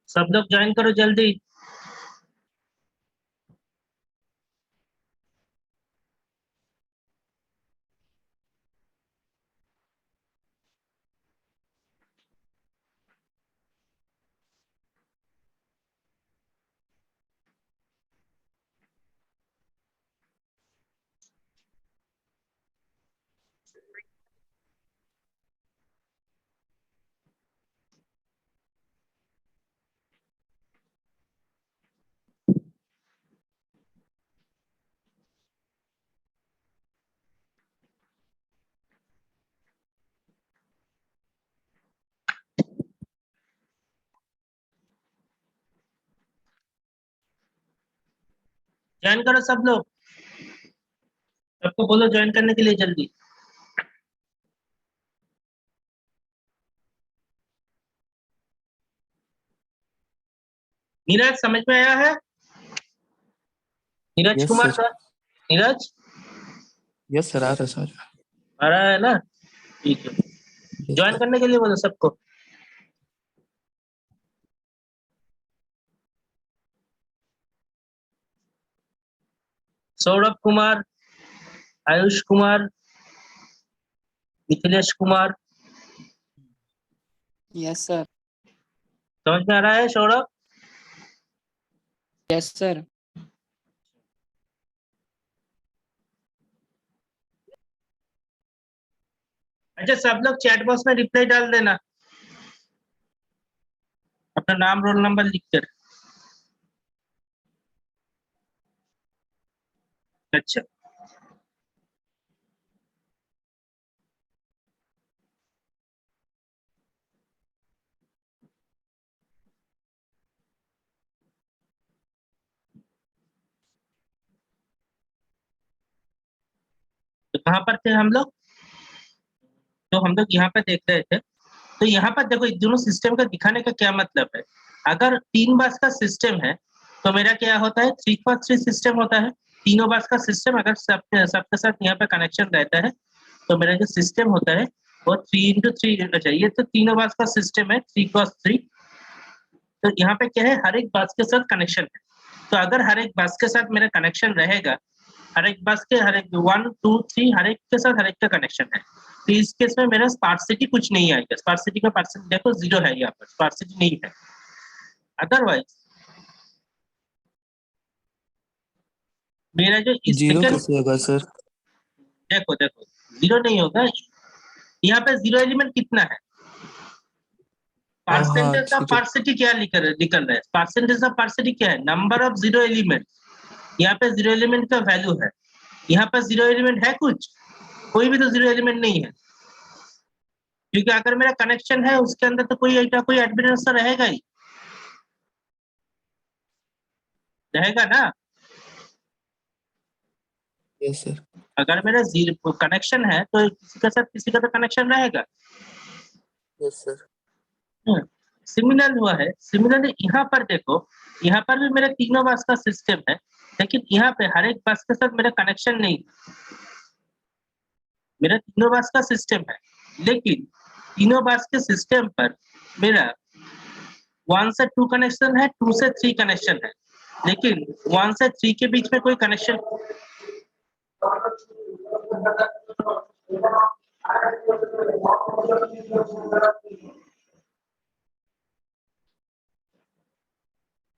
सब लोग ज्वाइन करो जल्दी। ज्वाइन करो सब लोग, सबको बोलो ज्वाइन करने के लिए जल्दी। नीरज समझ में आया है? Neeraj yes Kumar sir. Sir, Neeraj yes sir, आ रहा सर। आ रहा है ना? ठीक है, ज्वाइन करने के लिए बोलो सबको। सौरभ कुमार, आयुष कुमार, मिथिलेश कुमार। Yes sir. समझ में आ रहा है सौरभ? Yes sir. अच्छा, सब लोग चैट बॉक्स में रिप्लाई डाल देना, अपना नाम रोल नंबर लिखकर। अच्छा, तो कहाँ पर थे हम लोग? तो हम लोग यहाँ पे देख रहे थे। तो यहाँ पर देखो, इन दोनों सिस्टम का दिखाने का क्या मतलब है। अगर 3 बस का सिस्टम है तो मेरा क्या होता है, 3x3 सिस्टम होता है। तीनों बस का सिस्टम अगर सबके साथ यहाँ पे कनेक्शन रहता है तो मेरा जो सिस्टम होता है वो 3x3। अच्छा, ये तो तीनों बस का सिस्टम है 3x3। तो यहाँ पे क्या है, हर एक बस के साथ कनेक्शन है। तो अगर हर एक बस के साथ मेरा कनेक्शन रहेगा, हर एक बस के हर एक 1 2 3 हर एक के साथ हर एक का कनेक्शन है, तो इस केस में मेरा स्पार्सिटी कुछ नहीं आएगा। स्पार्सिटी का परसेंट देखो 0 है, यहाँ पर स्पार्सिटी नहीं है। अदरवाइज मेरा जो जीरो सेकंड, कैसे होगा सर? देखो देखो जीरो नहीं होगा, यहाँ पे जीरो एलिमेंट कितना है, हाँ हाँ परसेंटेज ऑफ ठीक है। पार्सिटी क्या निकल रहा है, परसेंटेज ऑफ पार्सिटी क्या है, नंबर ऑफ जीरो एलिमेंट। यहाँ पे जीरो एलिमेंट का वैल्यू है, यहाँ पर जीरो एलिमेंट है कुछ, कोई भी तो जीरो एलिमेंट नहीं है, क्योंकि अगर मेरा कनेक्शन है उसके अंदर तो कोई एडमिटेंस तो रहेगा ही, रहेगा ना। Yes sir. अगर मेरा जीरो कनेक्शन है तो किसी के साथ किसी का तो कनेक्शन रहेगा। Yes sir. सिमिलर हुआ है, सिमिलरली यहाँ पर देखो, यहाँ पर भी मेरे तीनों बस का सिस्टम है, लेकिन यहाँ पे हर एक बस के साथ मेरा कनेक्शन नहीं, मेरा तीनों बस का सिस्टम है, लेकिन तीनों बस के सिस्टम पर मेरा 1 से 2 कनेक्शन है, 2 से 3 कनेक्शन है, लेकिन 1 से 3 के बीच में कोई कनेक्शन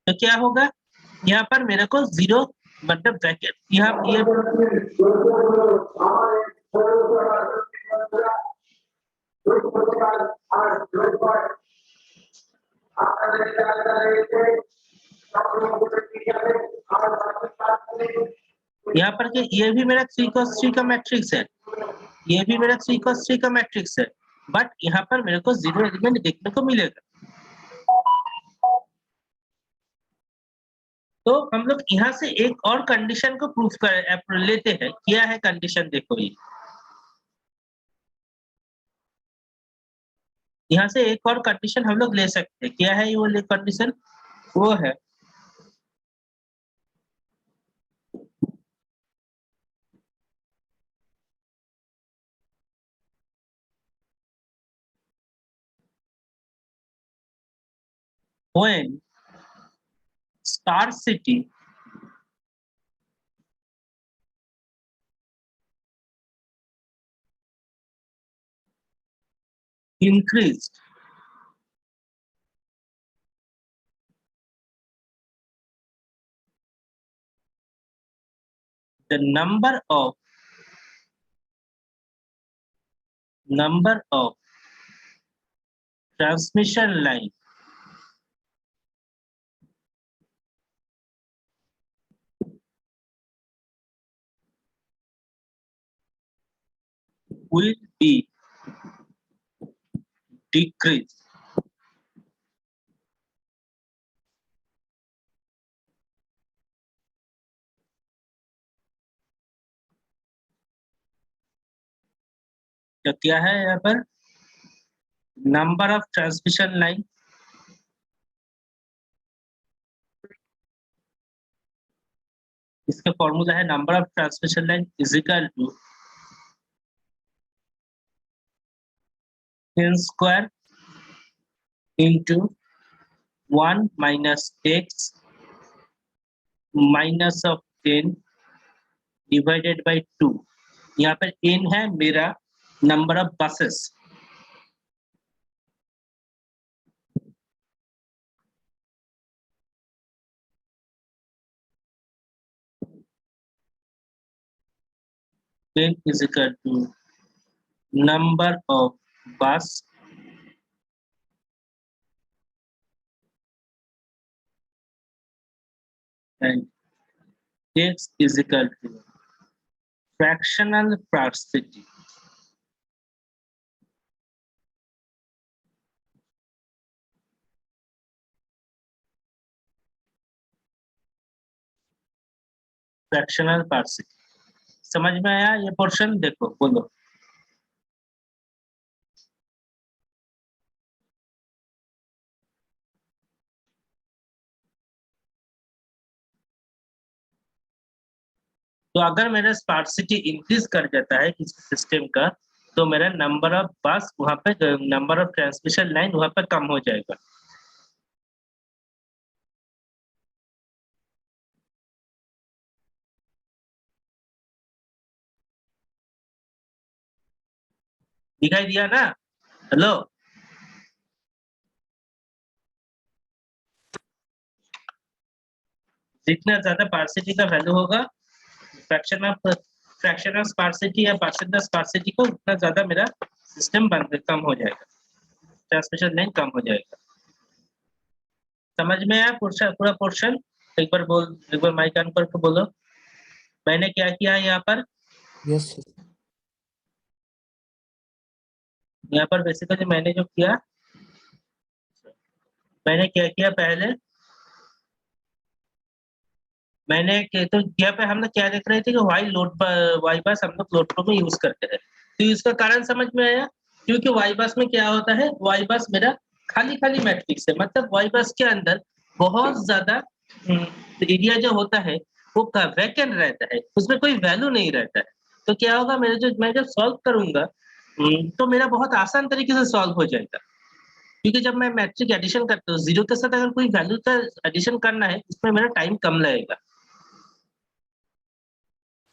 तो क्या होगा, यहाँ पर मेरे को जीरो मतलब ब्रैकेट यहाँ ये यहाँ पर के ये भी मेरा 3 cos 3 का मैट्रिक्स है, ये भी मेरा 3 cos 3 का मैट्रिक्स है, बट यहाँ पर मेरे को जीरो एलिमेंट देखने को मिलेगा। तो हम लोग यहाँ से एक और कंडीशन को प्रूफ कर लेते हैं, क्या है कंडीशन, देखो ये यहाँ से एक और कंडीशन हम लोग ले सकते हैं, क्या है ये वो कंडीशन, वो है when scarcity increased the number of transmission line will be decreased तो क्या है यहाँ पर, नंबर ऑफ ट्रांसमिशन लाइन इसका फॉर्मूला है number of transmission line is equal to n square into 1 minus x minus of 10 divided by 2। यहाँ पर n है मेरा number of buses, n is equal to number of bus and x is equal to fractional sparsity। Fractional sparsity समझ में आया ये portion, देखो बोलो। तो अगर मेरा स्पार्सिटी इंक्रीज कर जाता है किसी सिस्टम का, तो मेरा नंबर ऑफ बस वहां पे, नंबर ऑफ ट्रांसमिशन लाइन वहां पे कम हो जाएगा। दिखाई दिया ना? हेलो, जितना ज्यादा स्पार्सिटी का वैल्यू होगा, फ्रैक्शन ऑफ स्पार्सिटी या परसेंट ऑफ स्पार्सिटी को, उतना ज्यादा मेरा सिस्टम बंद कम हो जाएगा, ट्रांसमिशन लाइन कम हो जाएगा। समझ में आया पूरा पोर्शन? एक बार माइक ऑन करके बोलो, मैंने क्या किया यहाँ पर? Yes sir. यहाँ पर बेसिकली मैंने जो किया, मैंने क्या किया पहले, मैंने तो यहाँ पे हम लोग क्या देख रहे थे कि वाई बस हम लोग लोड फ्लो में यूज करते हैं। तो इसका कारण समझ में आया, क्योंकि वाई बस में क्या होता है, वाई बस मेरा खाली खाली मैट्रिक्स है, मतलब वाई बस के अंदर बहुत ज्यादा एरिया जो होता है वो वैकेंट रहता है, उसमें कोई वैल्यू नहीं रहता है। तो क्या होगा, मैं जब सॉल्व करूंगा तो मेरा बहुत आसान तरीके से सॉल्व हो जाएगा, क्योंकि जब मैं मैट्रिक एडिशन करता हूँ जीरो के साथ, अगर कोई वैल्यू का एडिशन करना है उसमें मेरा टाइम कम लगेगा,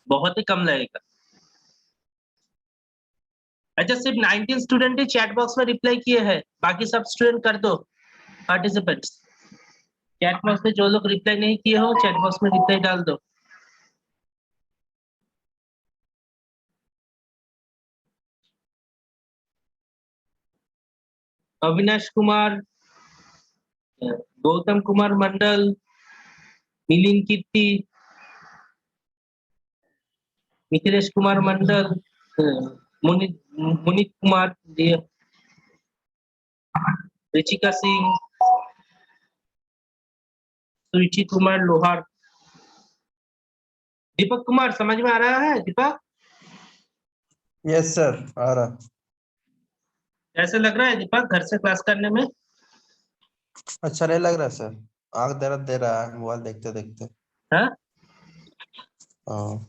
बहुत ही कम लगेगा। अच्छा, सिर्फ 19 स्टूडेंट ही चैट बॉक्स में रिप्लाई किए हैं, बाकी सब स्टूडेंट कर दो पार्टिसिपेंट्स। चैट बॉक्स में जो लोग रिप्लाई नहीं किए हो, चैट बॉक्स में रिप्लाई डाल दो। अविनाश कुमार, गौतम कुमार मंडल, मिलिंद कीर्ति, मिथिलेश कुमार मंडल, मुनित मुनित कुमार, ऋचिका सिंह, सुरुचि कुमार लोहार, दीपक कुमार। समझ में आ रहा है दीपक? यस सर, आ रहा। कैसे लग रहा है दीपक घर से क्लास करने में? अच्छा नहीं लग रहा सर, आंख दर्द दे रहा है मोबाइल देखते देखते। हाँ, हाँ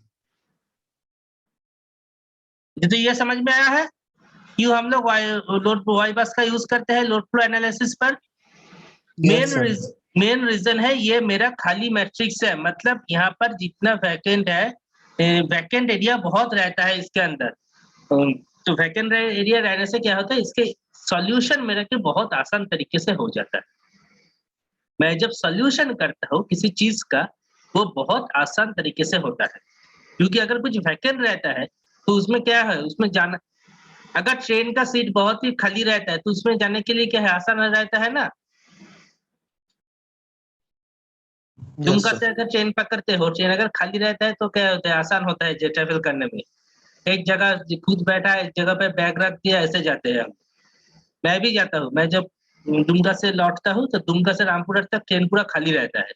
तो ये समझ में आया है क्यों हम लोग वाई बस का यूज करते हैं लोड फ्लो एनालिसिस पर? Yes sir. मेन रीजन है ये मेरा खाली मैट्रिक्स है, मतलब यहाँ पर जितना वैकेंट है, वैकेंट एरिया बहुत रहता है इसके अंदर। तो वैकेंट एरिया रहने से क्या होता है, इसके सॉल्यूशन मेरे के बहुत आसान तरीके से हो जाता है। मैं जब सॉल्यूशन करता हूँ किसी चीज का, वो बहुत आसान तरीके से होता है, क्योंकि अगर कुछ वैकेंट रहता है तो उसमें क्या है, उसमें जाना, अगर ट्रेन का सीट बहुत ही खाली रहता है तो उसमें जाने के लिए क्या है, आसान रहता है ना। यस दुमका से सर। अगर ट्रेन पकड़ते हो, ट्रेन अगर खाली रहता है तो क्या होता है, आसान होता है ट्रेवल करने में। एक जगह खुद बैठा है, एक जगह पे बैग रख दिया, ऐसे जाते हैं हम। मैं भी जाता हूँ, मैं जब दुमका से लौटता हूँ तो दुमका से रामपुर तक ट्रेन पूरा खाली रहता है,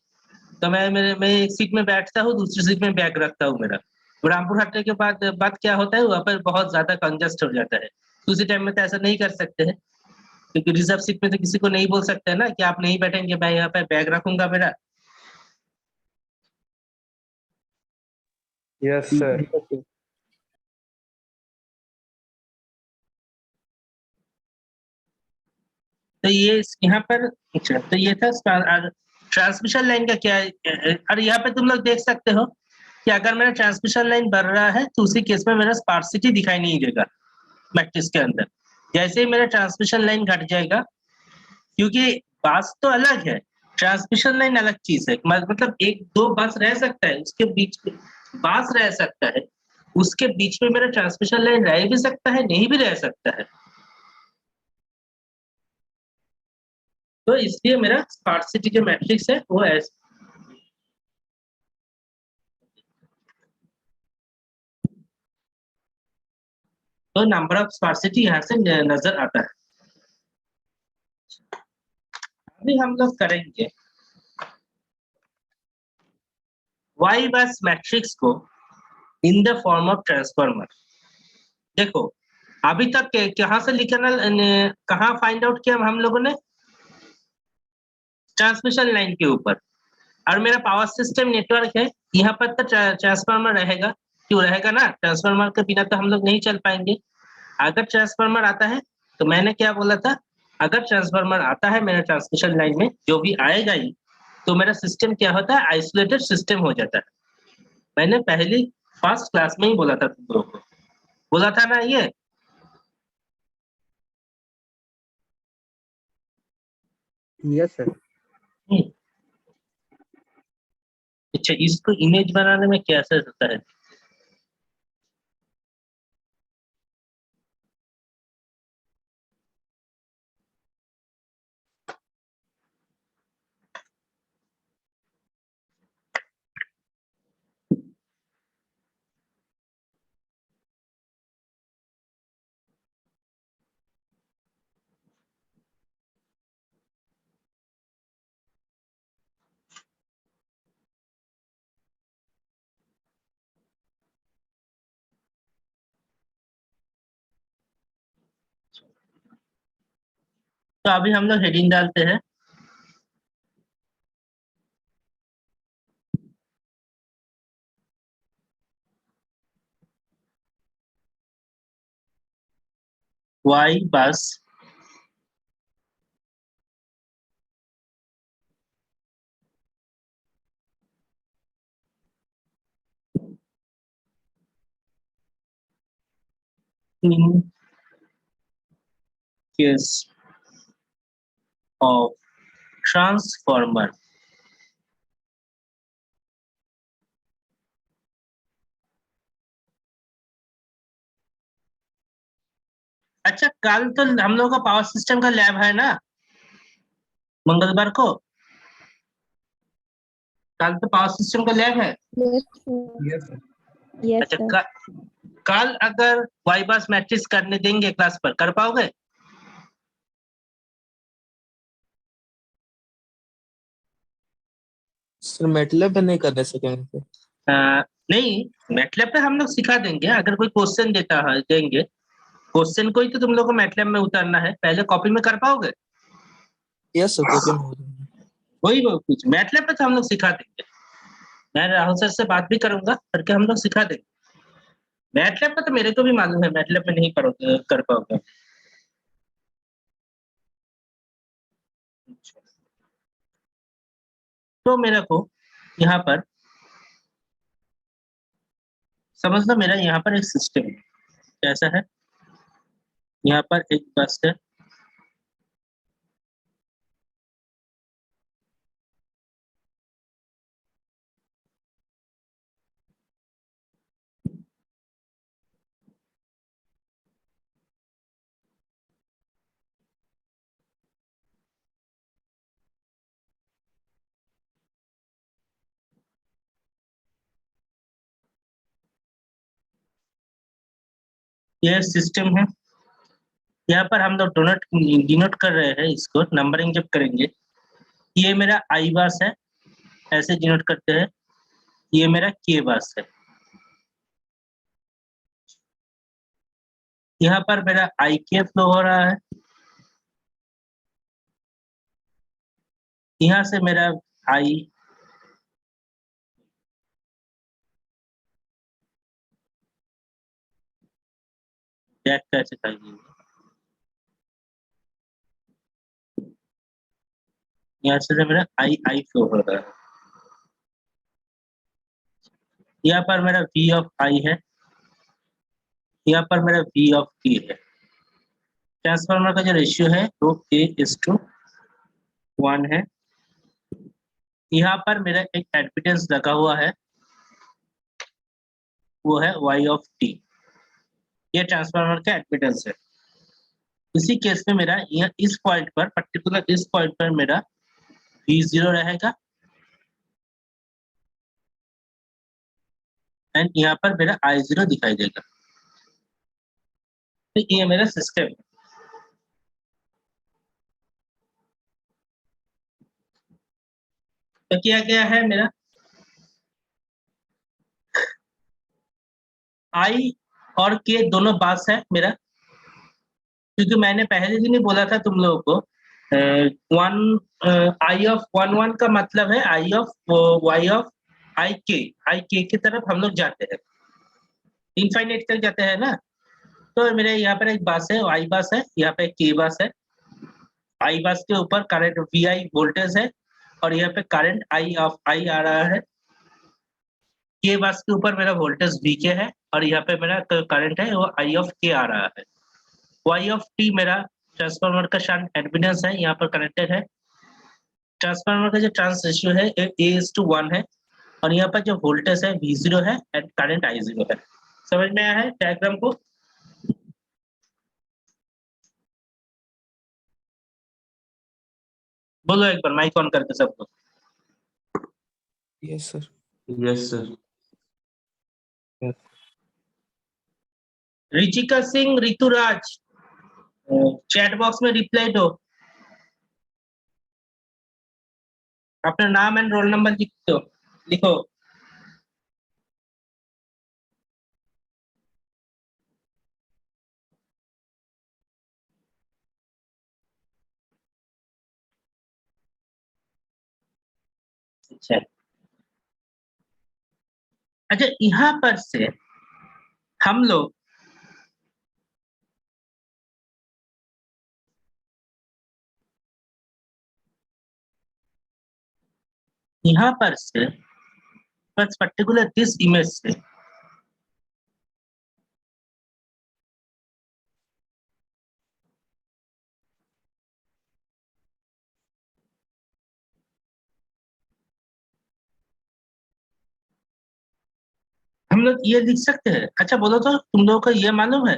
तो मैं एक सीट में बैठता हूँ, दूसरी सीट में बैग रखता हूँ मेरा। रामपुर हटने के बाद क्या होता है, वहाँ पर बहुत ज्यादा कंजस्ट हो जाता है। उसी टाइम में तो ऐसा नहीं कर सकते हैं, क्योंकि रिजर्व सीट में तो किसी को नहीं बोल सकते हैं ना कि आप नहीं बैठेंगे, मैं यहाँ पे बैग रखूंगा मेरा। Yes sir. तो ये यहाँ पर, अच्छा, तो ये था ट्रांसमिशन लाइन का क्या है। और यहाँ पे तुम लोग देख सकते हो कि अगर मेरा ट्रांसमिशन लाइन बढ़ रहा है तो उसी केस में मेरा स्पार्सिटी दिखाई नहीं देगा मैट्रिक्स के अंदर। जैसे ही मेरा ट्रांसमिशन लाइन घट जाएगा, क्योंकि बस तो अलग है, ट्रांसमिशन लाइन अलग चीज है, मतलब एक दो बस रह सकता है, उसके बीच में बस रह सकता है, उसके बीच में मेरा ट्रांसमिशन लाइन रह भी सकता है, नहीं भी रह सकता है। तो इसलिए मेरा स्पार्सिटी जो मैट्रिक्स है वो ऐसा, तो नंबर ऑफ स्पार्सिटी यहाँ से नजर आता है। अभी हम लोग करेंगे वाई बस मैट्रिक्स को in the form of transformer. देखो, अभी तक कहाँ से लिखना, कहाँ फाइंड आउट किया हम लोगों ने? ट्रांसमिशन लाइन के ऊपर। और मेरा पावर सिस्टम नेटवर्क है, यहाँ पर तो ट्रांसफार्मर रहेगा, क्यों रहेगा ना, ट्रांसफार्मर के बिना तो हम लोग नहीं चल पाएंगे। अगर ट्रांसफार्मर आता है, तो मैंने क्या बोला था, अगर ट्रांसफार्मर आता है मेरा ट्रांसमिशन लाइन में, जो भी आएगा ही, तो मेरा सिस्टम क्या होता है, आइसोलेटेड सिस्टम हो जाता है। मैंने पहली फर्स्ट क्लास में ही बोला था तुम लोगों को, बोला था ना ये। Yes sir. अच्छा, इसको इमेज बनाने में कैसे होता है? तो अभी हम लोग हेडिंग डालते हैं। वाई बस in case of transformer। अच्छा, कल तो हम लोग का पावर सिस्टम का लैब है ना, मंगलवार को? कल तो पावर सिस्टम का लैब है। यस अच्छा, सर। कल अगर वाई बस मैट्रिक्स करने देंगे क्लास पर, कर पाओगे? सर मैटलैब में नहीं करने सकेंगे। नहीं, मैटलैब पे हम लोग सिखा देंगे। अगर कोई क्वेश्चन देता है देंगे, क्वेश्चन को ही तो तुम लोग को मैटलैब में उतारना है, पहले कॉपी में कर पाओगे? यस सर, कॉपी में हो जाएगा। वही वो कुछ मैटलैब पे तो हम लोग सिखा देंगे। मैं राहुल सर से बात भी करूंगा, करके हम लोग सिखा देंगे। मैटलैब पे तो मेरे को भी मालूम है, मैटलैब में नहीं कर पाओगे। तो मेरे को यहाँ पर समझना, मेरा यहाँ पर एक सिस्टम है। कैसा है? यहाँ पर एक बस है, यह सिस्टम है। यहाँ पर हम लोग डिनोट कर रहे हैं इसको, नंबरिंग जब करेंगे। ये मेरा आई बस है, ऐसे डिनोट करते हैं। ये मेरा के बस है। यहाँ पर मेरा आई के फ्लो हो रहा है। यहाँ से मेरा आई बैक कैसे खाइए, यहाँ से मेरा आई आई फ्लो हो रहा है। यहाँ पर मेरा वी ऑफ आई है, यहाँ पर मेरा वी ऑफ टी है। ट्रांसफार्मर का जो रेशियो है वो A:1 है। यहाँ पर मेरा एक एडमिटेंस लगा हुआ है, वो है y ऑफ t। ये ट्रांसफार्मर का एडमिटेंस है। इसी केस में मेरा यह इस पॉइंट पर, पर्टिकुलर इस पॉइंट पर मेरा V0 रहेगा, एंड यहाँ पर मेरा I0 दिखाई देगा। तो ये मेरा सिस्टम है। तो क्या क्या है मेरा, I और K दोनों पास है मेरा, क्योंकि मैंने पहले दिन ही बोला था तुम लोगों को, आई ऑफ 1 का मतलब है आई ऑफ वाई ऑफ आई के की तरफ हम लोग जाते हैं, इनफाइनाइट तक जाते हैं ना। तो मेरे यहाँ पर एक बस है, आई बस है, यहाँ पे के बस है। आई बस के ऊपर करंट वी आई वोल्टेज है, और यहाँ पे करंट आई ऑफ आई आ रहा है। के बस के ऊपर मेरा वोल्टेज वी के है, और यहाँ पे मेरा करंट है वो आई ऑफ के आ रहा है। वाई ऑफ टी मेरा ट्रांसफार्मर का शंट एडमिटेंस है, यहाँ पर कनेक्टेड है। ट्रांसफार्मर का जो ट्रांस रेशियो है A:1 है, और यहाँ पर जो वोल्टेज है V0 है एंड करंट I0 है। समझ में आया है डायग्राम को? बोलो एक बार माइक ऑन करके सबको। Yes sir. Yes sir. Richika Singh, Rituraj, chat box में रिप्लाई दो। अपना नाम एंड रोल नंबर लिख दो, लिखो। अच्छा अच्छा, यहाँ पर से हम लोग यहाँ पर से बस पर्टिकुलर दिस इमेज से हम लोग ये लिख सकते हैं। अच्छा बोलो तो तुम लोगों को ये मालूम है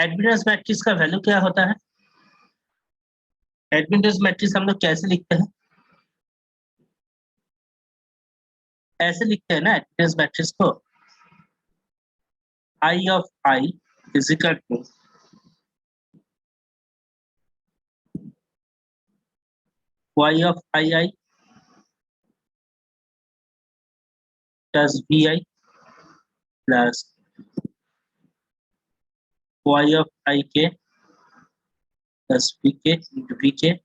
एडमिटेंस मैट्रिक्स का वैल्यू क्या होता है? एडमिटेंस मैट्रिक्स हम लोग कैसे लिखते हैं? ऐसे लिखते हैं ना एडमिटेंस मैट्रिक्स को, I of I is equal to Y of II plus VI plus Y of IK plus VK into VK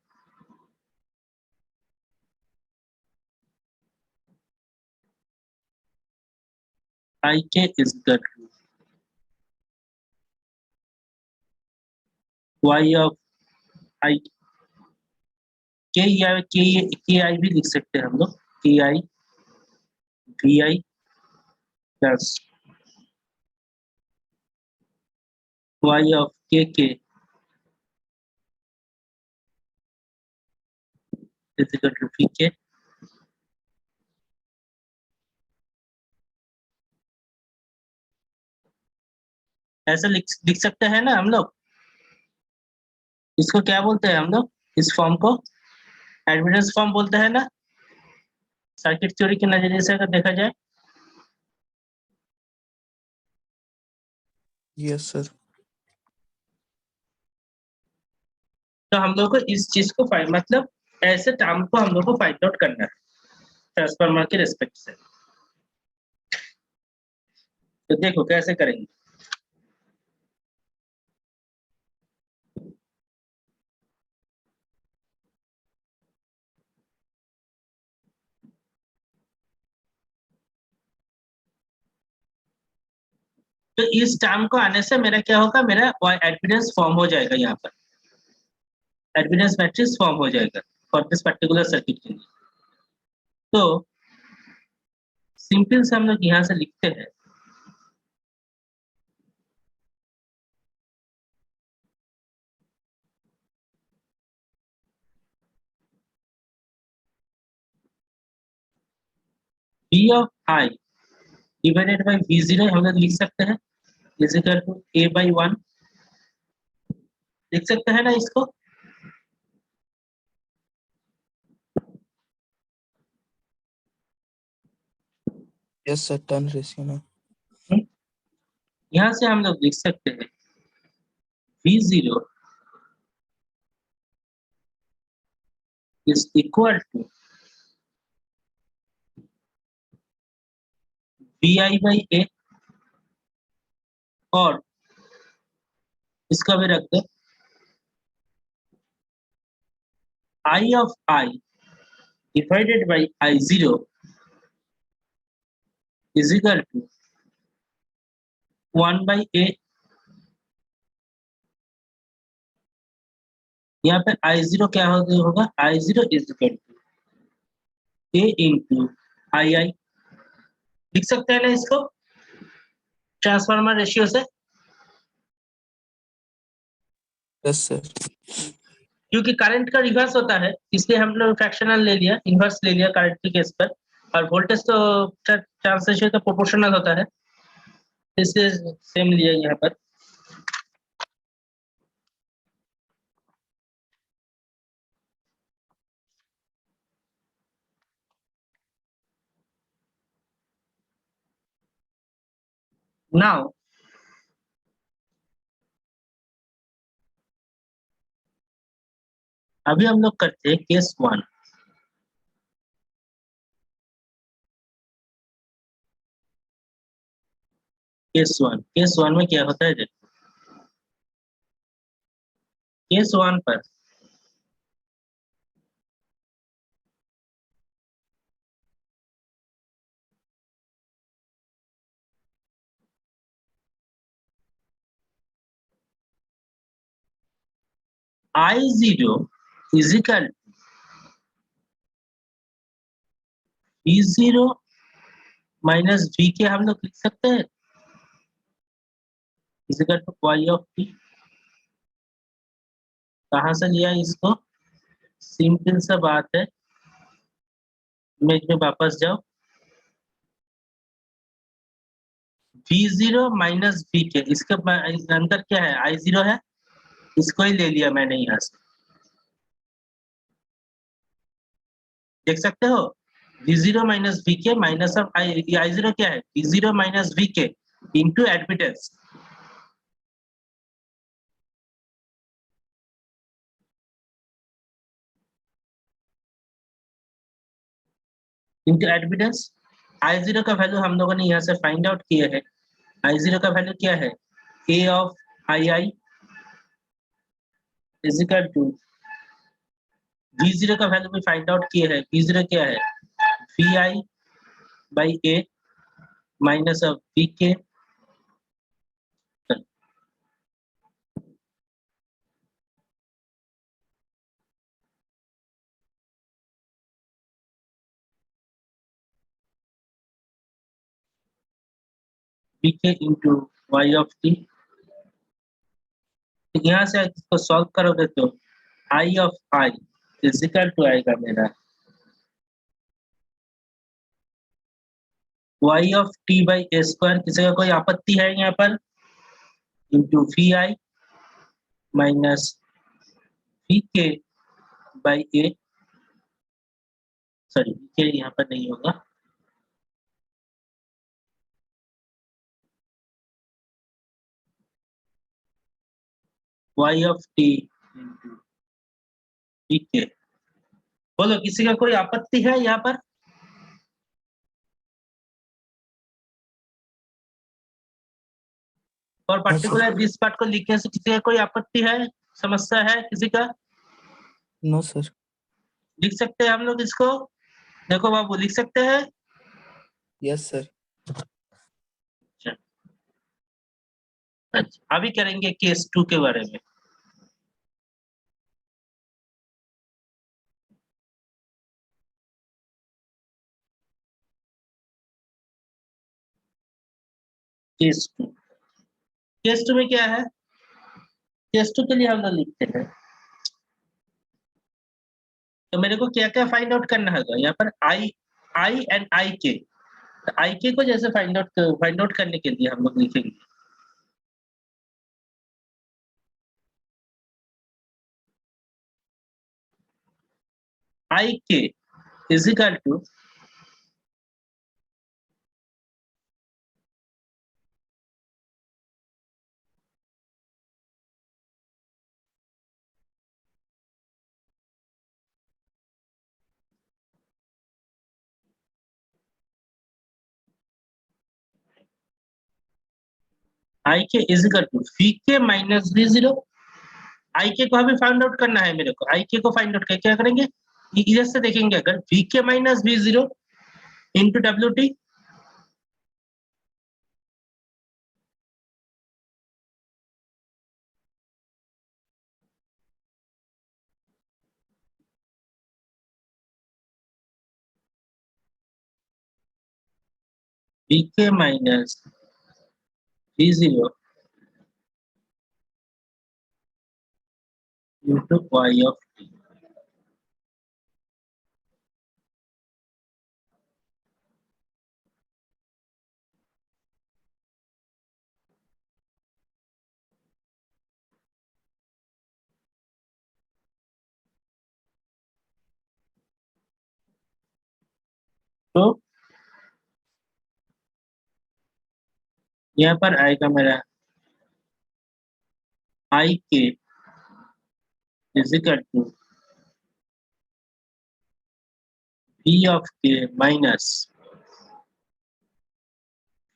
IK is equal to Y of I K या KI भी लिख सकते हैं हम लोग, KI VI plus Y of KK is equal to VK। ऐसा लिख सकते हैं ना हम लोग। इसको क्या बोलते हैं हम लोग? इस फॉर्म को एडमिटेंस फॉर्म बोलते हैं ना, सर्किट थ्योरी के नजरिए से अगर देखा जाए। Yes sir. तो हम लोग को इस चीज को मतलब ऐसे टर्म को हम लोग को फाइंड आउट करना है ट्रांसफार्मर के रिस्पेक्ट से। तो देखो कैसे करेंगे। तो इस टर्म को आने से मेरा क्या होगा, मेरा एडमिटेंस फॉर्म हो जाएगा, यहाँ पर एडमिटेंस मैट्रिक्स फॉर्म हो जाएगा फॉर दिस पर्टिकुलर सर्किट के लिए। तो सिंपल से हम लोग यहाँ से लिखते हैं V of I divided by V0 हम लोग लिख सकते हैं इज इक्वल टू A/1। लिख सकते हैं ना इसको। यस सर, टर्न रेशियो में। यहाँ से हम लोग लिख सकते हैं V0 is equal to VI by A, और इसका भी रख दो I of I divided by I0 is equal to 1 by A। यहाँ पे I0 क्या होगा? I0 is equal to A into II। लिख सकते हैं ना इसको ट्रांसफार्मर रेशियो से, यस सर। क्योंकि करंट का रिवर्स होता है इसलिए हम लोग फ्रैक्शनल ले लिया, इनवर्स ले लिया करंट के केस पर। और वोल्टेज तो चार्ज रेशियो तो प्रोपोर्शनल होता है, इससे सेम लिया यहाँ पर। नाउ अभी हम लोग करते हैं केस 1। केस 1 में क्या होता है देखो। केस 1 पर I0 is equal V0 minus V के हम लोग लिख सकते हैं is equal to y of t। कहाँ से लिया इसको? सिंपल सा बात है, इमेज में वापस जाओ। V0 माइनस V के, इसके अंदर क्या है? I0 है, इसको ही ले लिया मैंने यहाँ से। देख सकते हो V0 माइनस V के माइनस ऑफ I0 क्या है? V0 माइनस V के into admittance. Into admittance. I0 का वैल्यू हम लोगों ने यहाँ से फाइंड आउट किया है। I0 का वैल्यू क्या है? A of II is equal to V0 का वैल्यू भी फाइंड आउट किया है। V0 क्या है? VI by A minus of VK। VK into Y of T। यहाँ से इसको सॉल्व करोगे तो I of I is equal to आएगा मेरा y of t by A square. किसी का कोई आपत्ति है यहाँ पर? Into VI minus VK by A। Sorry, VK यहाँ पर नहीं होगा। y of t into VK। बोलो, किसी का कोई आपत्ति है यहाँ पर? और पर्टिकुलर दिस पार्ट को लिखने से किसी का कोई आपत्ति है, समस्या है किसी का? No sir. लिख सकते हैं हम लोग इसको? देखो बाबू, लिख सकते हैं? Yes sir. अच्छा, अभी करेंगे केस 2 के बारे में। केस 2। केस 2 में क्या है? केस 2 के लिए हम लोग लिखते हैं, तो मेरे को क्या क्या फाइंड आउट करना होगा यहाँ पर? आई एंड आई के। आई के को जैसे फाइंड आउट करने के लिए हम लोग लिखेंगे आई K is equal to I K is equal to we K minus V zero. आई के को हमें फाइंड आउट करना है। मेरे को आई के को फाइंड आउट करके क्या करेंगे? इधर से देखेंगे, अगर V K minus V zero into W T, V K minus V zero into Y of T. तो यहाँ पर आएगा मेरा I K is equal to V of K minus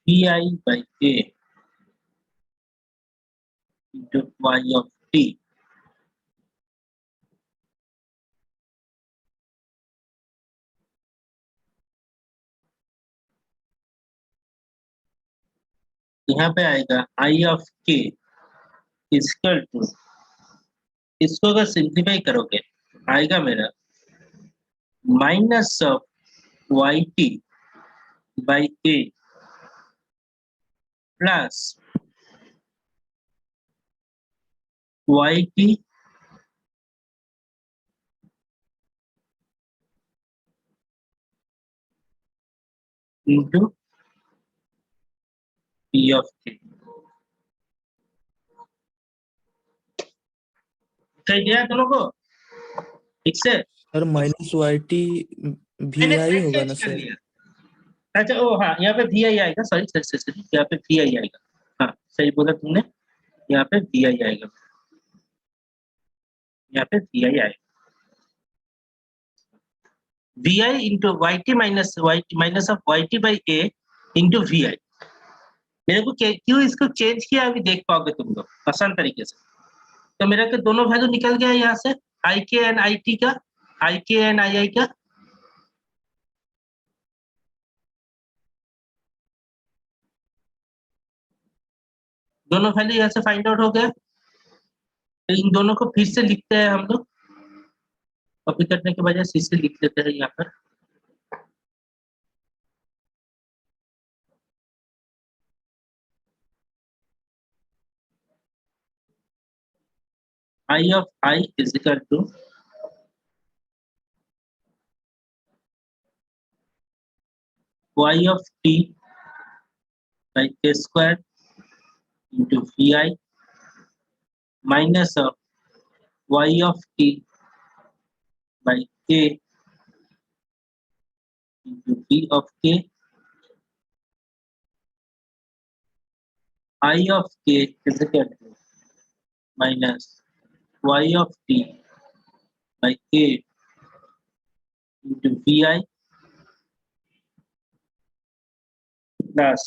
V I by K into Y of T. यहाँ पे आएगा I of K equal to, इसको अगर सिंप्लीफाई करोगे आएगा मेरा minus of Y T by K plus Y T into P of K. सही दिया दोनों को ठीक से? Sir minus Y T V मैंने आई साइन होगा ना चेंज कर सर? लिया। अच्छा ओ हाँ, यहाँ पे वी आई आएगा, सॉरी सॉरी सॉरी सॉरी, यहाँ पे वी आई आएगा। हाँ सही बोला तुमने, यहाँ पे वी आई आएगा, यहाँ पे वी आई आएगा। V I into Y T minus of Y T by A into V I. मेरे को क्यों इसको चेंज किया अभी देख पाओगे तुम लोग आसान तरीके से। तो मेरा के दोनों वैल्यू निकल गया यहाँ से, आई के एंड आई टी का, आई के एंड आई आई का। दोनों वैल्यू यहाँ से फाइंड आउट हो गया। तो इन दोनों को फिर से लिखते हैं हम लोग, कॉपी करने के बजाय फिर से लिख लेते हैं यहाँ पर। I of I is equal to y of t by k square into vi minus of y of t by k into v of k, I of k is equal to minus y of t by k into vi plus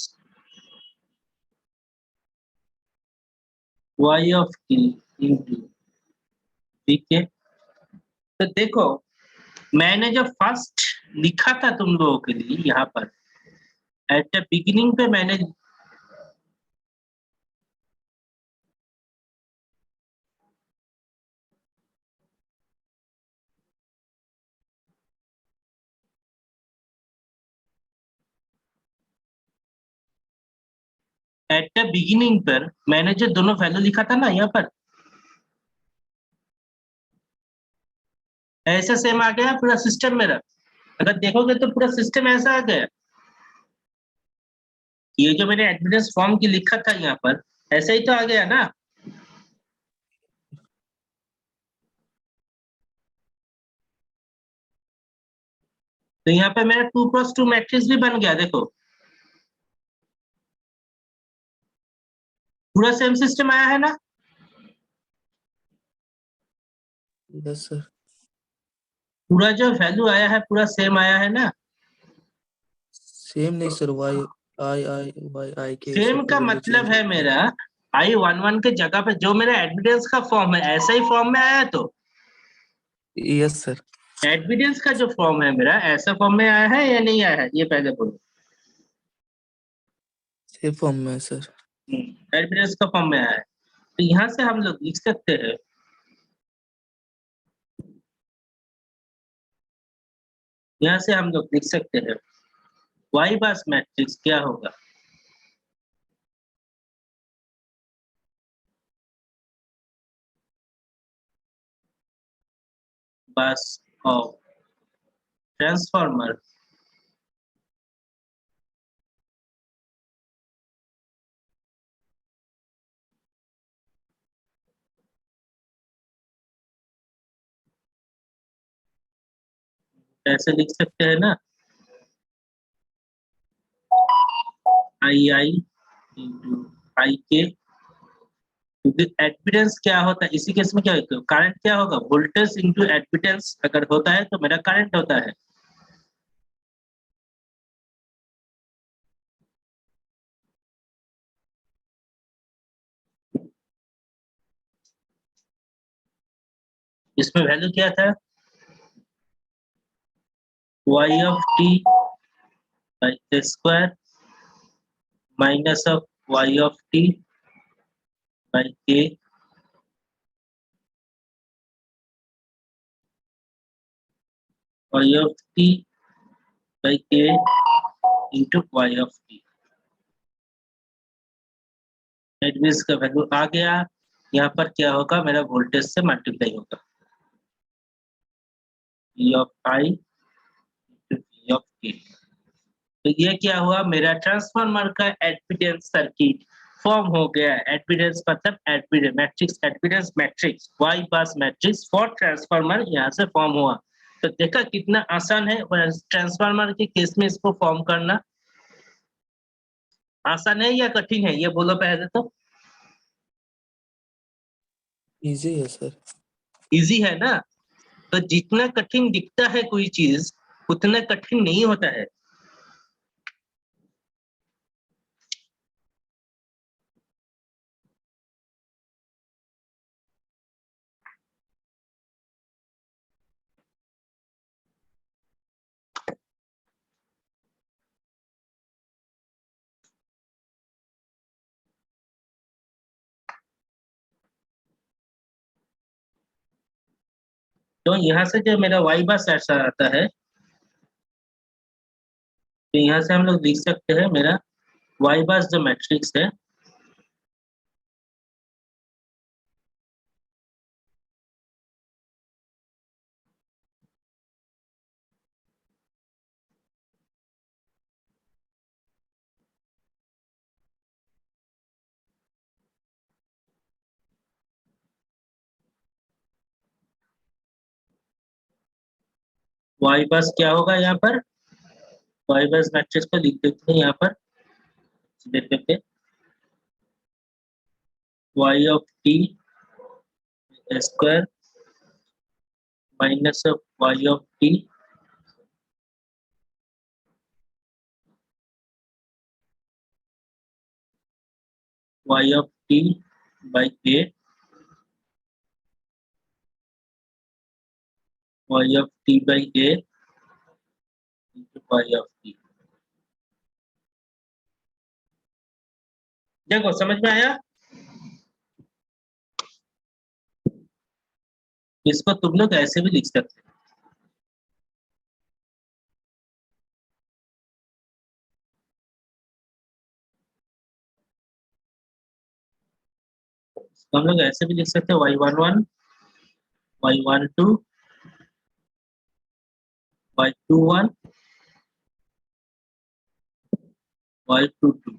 y of t into vk। तो देखो मैंने जो first लिखा था तुम लोगों के लिए यहाँ पर एट द बिगिनिंग पे, मैंने एट द बिगिनिंग पर मैंने जो दोनों वैल्यू लिखा था ना यहाँ पर, ऐसा सेम आ गया पूरा सिस्टम मेरा। अगर देखोगे तो पूरा सिस्टम ऐसा आ गया। ये जो मैंने एडमिटेंस फॉर्म की लिखा था यहाँ पर, ऐसा ही तो आ गया ना। तो यहाँ पे मेरा 2x2 मैट्रिक्स भी बन गया, देखो पूरा सेम सिस्टम आया है ना। Yes sir. पूरा जो वैल्यू आया है पूरा सेम आया है ना। सेम नहीं सर, वाई आई आई वाई आई के सेम सब का वैल्यू मतलब चेंज है होता है। मेरा I11 के जगह पे जो मेरा एडमिटेंस का फॉर्म है ऐसा ही फॉर्म में आया। तो यस सर। एडमिटेंस का जो फॉर्म है मेरा ऐसा फॉर्म में आया है या नहीं आया है, ये पहले बोलो। सेम फॉर्म में है सर। एडमिटेंस का फॉर्म में आया है, तो यहाँ से हम लोग लिख सकते हैं यहाँ से हम लोग लिख सकते हैं वाई बास मैट्रिक्स क्या होगा, बस ऑफ ट्रांसफॉर्मर ऐसे लिख सकते हैं ना। आई इंटू आई के, क्योंकि एडमिटेंस क्या होता है इसी केस में, क्या होगा करंट, क्या होगा वोल्टेज इंटू एडमिटेंस अगर होता है तो मेरा करंट होता है। इसमें वैल्यू क्या था, y of T by square minus of y of T by के y of T by K into y of T. Admittance का वैल्यू आ गया, यहाँ पर क्या होगा मेरा वोल्टेज से मल्टीप्लाई होगा, v of I into v of के। तो ये क्या हुआ, मेरा ट्रांसफार्मर का एडमिटेंस सर्किट फॉर्म हो गया। एडमिटेंस मतलब admittance matrix, admittance matrix Y bus matrix for transformer यहाँ से फॉर्म हुआ। तो देखा कितना आसान है ट्रांसफार्मर के केस में इसको फॉर्म करना, आसान है या कठिन है ये बोलो पहले तो। इजी है सर। इजी है ना, तो जितना कठिन दिखता है कोई चीज उतना कठिन नहीं होता है। तो यहाँ से जो मेरा वाई बस ऐसा आता है, तो यहाँ से हम लोग लिख सकते हैं मेरा वाई बस जो मैट्रिक्स है, वाई बस क्या होगा यहाँ पर, वाई बस मैट्रिक्स को लिख देते हैं यहाँ पर देख करके, Y of T square minus of Y of T Y of T by K Y of T by A into Y of T. देखो समझ में आया, इसको तुम लोग ऐसे भी लिख सकते हो। इसको हम लोग ऐसे भी लिख सकते हैं, y11 y12 y21 y22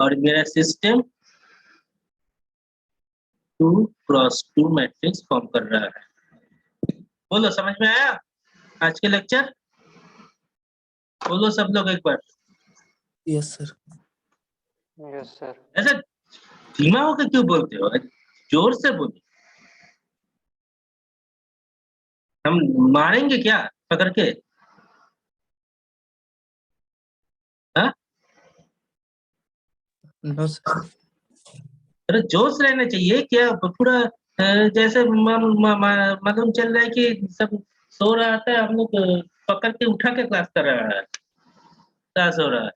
और मेरा सिस्टम 2x2 मैट्रिक्स फॉर्म कर रहा है। बोलो समझ में आया आज के लेक्चर, बोलो सब लोग एक बार। Yes sir. Yes sir. ऐसा धीमा होकर क्यों बोलते हो, जोर से बोलो, हम मारेंगे क्या पकड़ के, हाँ? No sir. अरे जोश रहना चाहिए क्या, पूरा जैसे मालूम चल रहा है कि सब सो रहा था, हम लोग पकड़ के उठा के क्लास कर रहा है, क्या सो रहा है,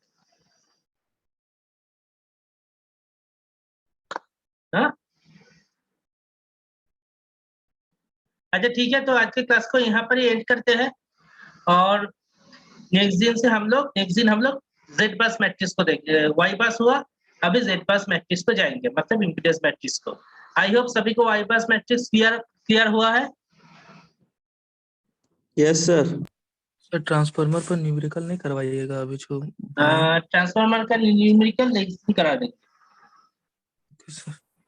हाँ? अच्छा ठीक है, तो आज के क्लास को यहाँ पर ही एंड करते हैं, और नेक्स्ट दिन हम लोग जेड बस मैट्रिक्स को देखेंगे। वाई बस हुआ, अभी जेड बस मैट्रिक्स को जाएंगे, मतलब इम्पीडेंस मैट्रिक्स को। आई होप सभी को वाई बस मैट्रिक्स क्लियर हुआ है। Yes sir. सर ट्रांसफार्मर पर न्यूमेरिकल नहीं करवाइएगा अभी जो ट्रांसफार्मर का न्यूमेरिकल नहीं करा देंगे। सर।